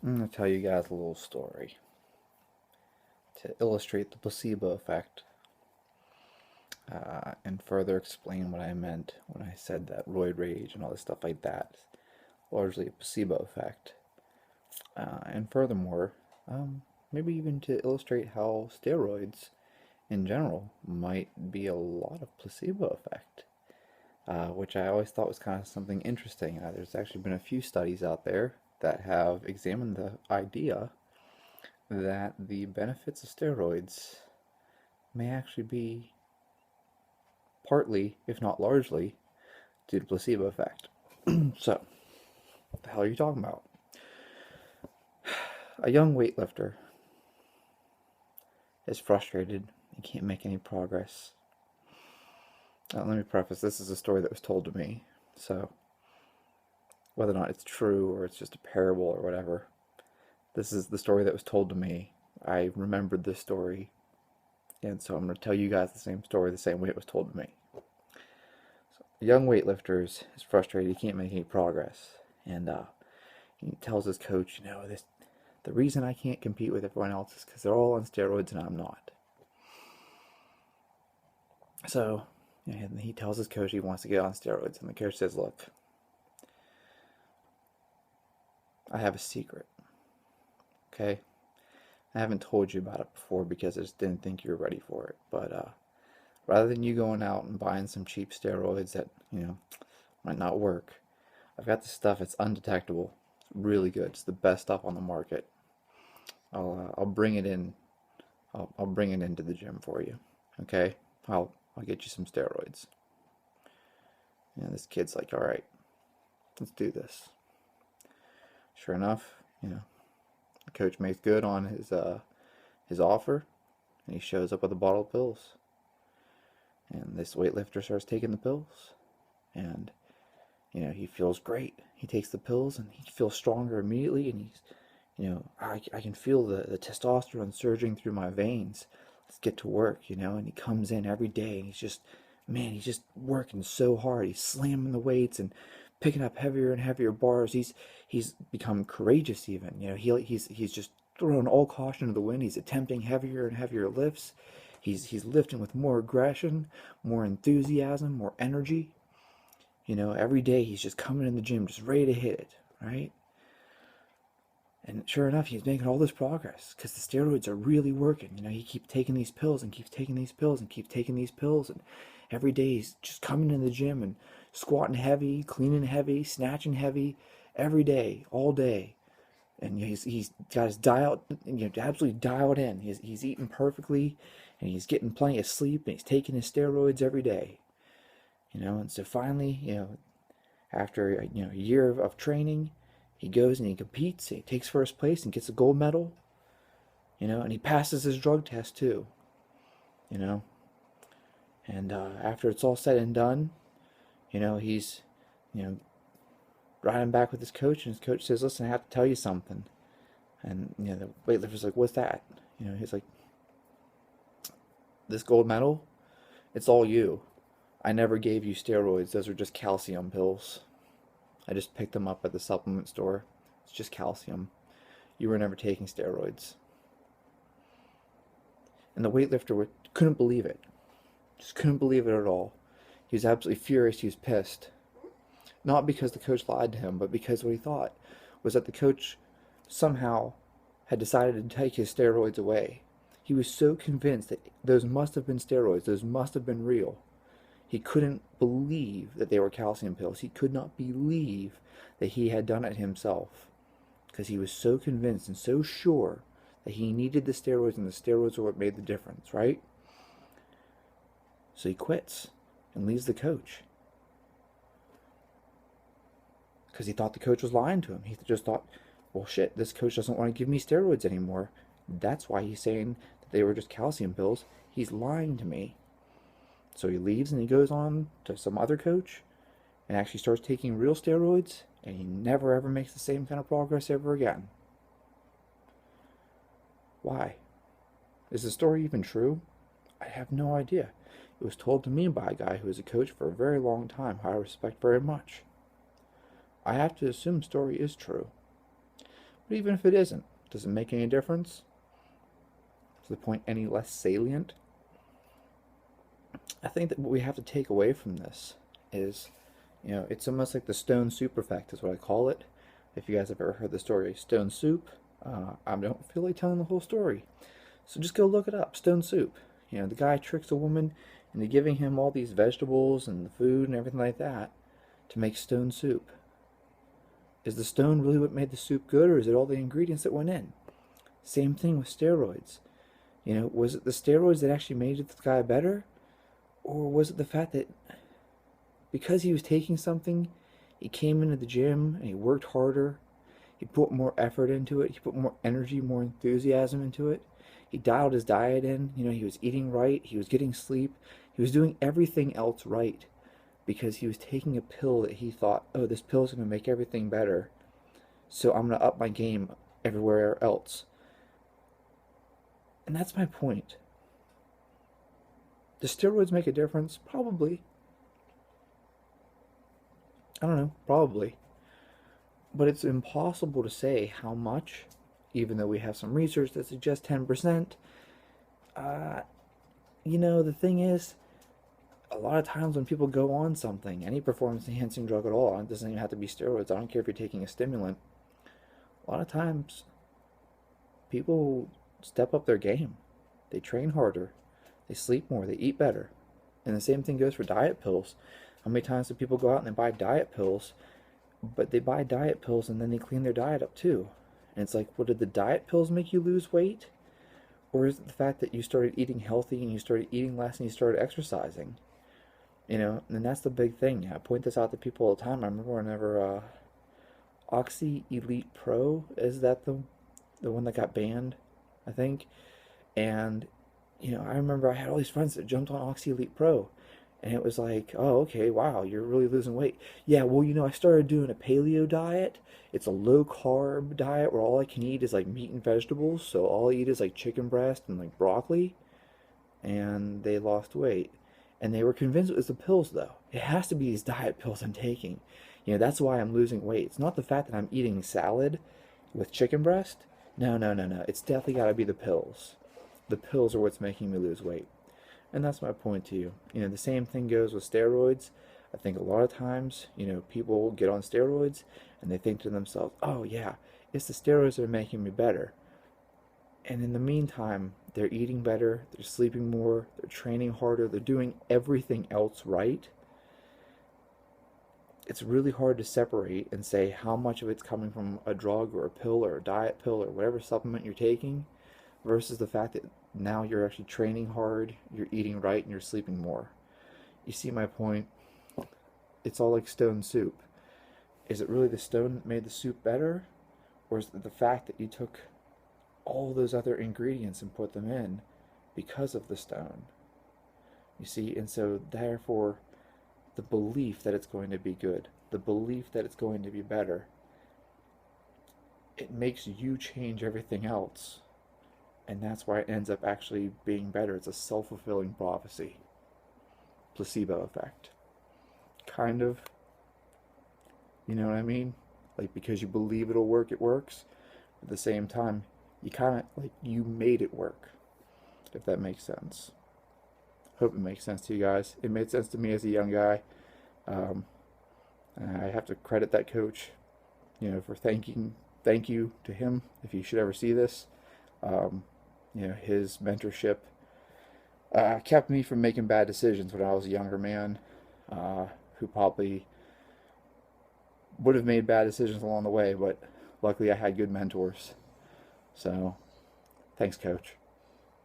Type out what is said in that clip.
I'm going to tell you guys a little story to illustrate the placebo effect and further explain what I meant when I said that roid rage and all this stuff like that is largely a placebo effect. And furthermore, maybe even to illustrate how steroids in general might be a lot of placebo effect, which I always thought was kind of something interesting. There's actually been a few studies out there that have examined the idea that the benefits of steroids may actually be partly, if not largely, due to placebo effect. So, what the hell are you talking about? A young weightlifter is frustrated and can't make any progress. Let me preface, this is a story that was told to me, so whether or not it's true or it's just a parable or whatever, this is the story that was told to me. I remembered this story, and so I'm going to tell you guys the same story the same way it was told to me. A young weightlifter is frustrated, he can't make any progress, and he tells his coach, the reason I can't compete with everyone else is because they're all on steroids and I'm not. So he tells his coach he wants to get on steroids, and the coach says, look, I have a secret, okay? I haven't told you about it before because I just didn't think you were ready for it, but rather than you going out and buying some cheap steroids that, might not work, I've got this stuff, it's undetectable. It's really good. It's the best stuff on the market. I'll bring it in. I'll bring it into the gym for you. Okay? I'll get you some steroids. And this kid's like, all right, let's do this. Sure enough, the coach makes good on his offer, and he shows up with a bottle of pills. And this weightlifter starts taking the pills, and he feels great. He takes the pills, and he feels stronger immediately, and I can feel the testosterone surging through my veins. Let's get to work, and he comes in every day, and he's just working so hard. He's slamming the weights and picking up heavier and heavier bars. He's become courageous even. He's just throwing all caution to the wind. He's attempting heavier and heavier lifts. He's lifting with more aggression, more enthusiasm, more energy. Every day he's just coming in the gym just ready to hit it, right? And sure enough, he's making all this progress because the steroids are really working. He keeps taking these pills and keeps taking these pills and keeps taking these pills. And every day he's just coming in the gym and squatting heavy, cleaning heavy, snatching heavy every day, all day. And he's got his diet, absolutely dialed in. He's eating perfectly, and he's getting plenty of sleep, and he's taking his steroids every day. And so finally, after a year of training, he goes and he competes, and he takes first place and gets a gold medal, and he passes his drug test too, you know. And after it's all said and done, he's, you know, riding back with his coach, and his coach says, "Listen, I have to tell you something." And the weightlifter's like, "What's that?" He's like, "This gold medal, it's all you. I never gave you steroids. Those are just calcium pills. I just picked them up at the supplement store. It's just calcium. You were never taking steroids." And the weightlifter couldn't believe it. Just couldn't believe it at all. He was absolutely furious. He was pissed. Not because the coach lied to him, but because what he thought was that the coach somehow had decided to take his steroids away. He was so convinced that those must have been steroids, those must have been real. He couldn't believe that they were calcium pills. He could not believe that he had done it himself, because he was so convinced and so sure that he needed the steroids, and the steroids were what made the difference, right? So he quits and leaves the coach because he thought the coach was lying to him. He just thought, well, shit, this coach doesn't want to give me steroids anymore. That's why he's saying that they were just calcium pills. He's lying to me. So he leaves and he goes on to some other coach and actually starts taking real steroids, and he never ever makes the same kind of progress ever again. Why? Is the story even true? I have no idea. It was told to me by a guy who was a coach for a very long time, who I respect very much. I have to assume the story is true. But even if it isn't, does it make any difference? Is the point any less salient? I think that what we have to take away from this is, it's almost like the stone soup effect is what I call it. If you guys have ever heard the story Stone Soup, I don't feel like telling the whole story. So just go look it up, Stone Soup. The guy tricks a woman into giving him all these vegetables and the food and everything like that to make stone soup. Is the stone really what made the soup good, or is it all the ingredients that went in? Same thing with steroids. Was it the steroids that actually made this guy better? Or was it the fact that because he was taking something, he came into the gym and he worked harder, he put more effort into it, he put more energy, more enthusiasm into it. He dialed his diet in, he was eating right, he was getting sleep, he was doing everything else right because he was taking a pill that he thought, oh, this pill's going to make everything better, so I'm going to up my game everywhere else. And that's my point. Do steroids make a difference? Probably. I don't know, probably. But it's impossible to say how much, even though we have some research that suggests 10%. The thing is, a lot of times when people go on something, any performance enhancing drug at all, it doesn't even have to be steroids, I don't care if you're taking a stimulant, a lot of times people step up their game. They train harder, they sleep more, they eat better. And the same thing goes for diet pills. How many times do people go out and they buy diet pills, but they buy diet pills and then they clean their diet up too? And it's like, well, did the diet pills make you lose weight? Or is it the fact that you started eating healthy and you started eating less and you started exercising? And that's the big thing. I point this out to people all the time. I remember whenever Oxy Elite Pro, is that the one that got banned, I think? And, I remember I had all these friends that jumped on Oxy Elite Pro. And it was like, oh, okay, wow, you're really losing weight. Yeah, well, I started doing a paleo diet. It's a low-carb diet where all I can eat is, like, meat and vegetables. So all I eat is, like, chicken breast and, like, broccoli. And they lost weight. And they were convinced it was the pills, though. It has to be these diet pills I'm taking. That's why I'm losing weight. It's not the fact that I'm eating salad with chicken breast. No, no, no, no. It's definitely got to be the pills. The pills are what's making me lose weight. And that's my point to you. The same thing goes with steroids. I think a lot of times, people get on steroids and they think to themselves, oh yeah, it's the steroids that are making me better. And in the meantime, they're eating better, they're sleeping more, they're training harder, they're doing everything else right. It's really hard to separate and say how much of it's coming from a drug or a pill or a diet pill or whatever supplement you're taking versus the fact that now you're actually training hard, you're eating right, and you're sleeping more. You see my point? It's all like stone soup. Is it really the stone that made the soup better? Or is it the fact that you took all those other ingredients and put them in because of the stone? You see, and so therefore, the belief that it's going to be good, the belief that it's going to be better, it makes you change everything else. And that's why it ends up actually being better. It's a self-fulfilling prophecy. Placebo effect. Kind of. You know what I mean? Like, because you believe it'll work, it works. At the same time, you kind of, like, you made it work. If that makes sense. Hope it makes sense to you guys. It made sense to me as a young guy. I have to credit that coach, for thank you to him if he should ever see this. His mentorship kept me from making bad decisions when I was a younger man, who probably would have made bad decisions along the way, but luckily I had good mentors. So, thanks, Coach.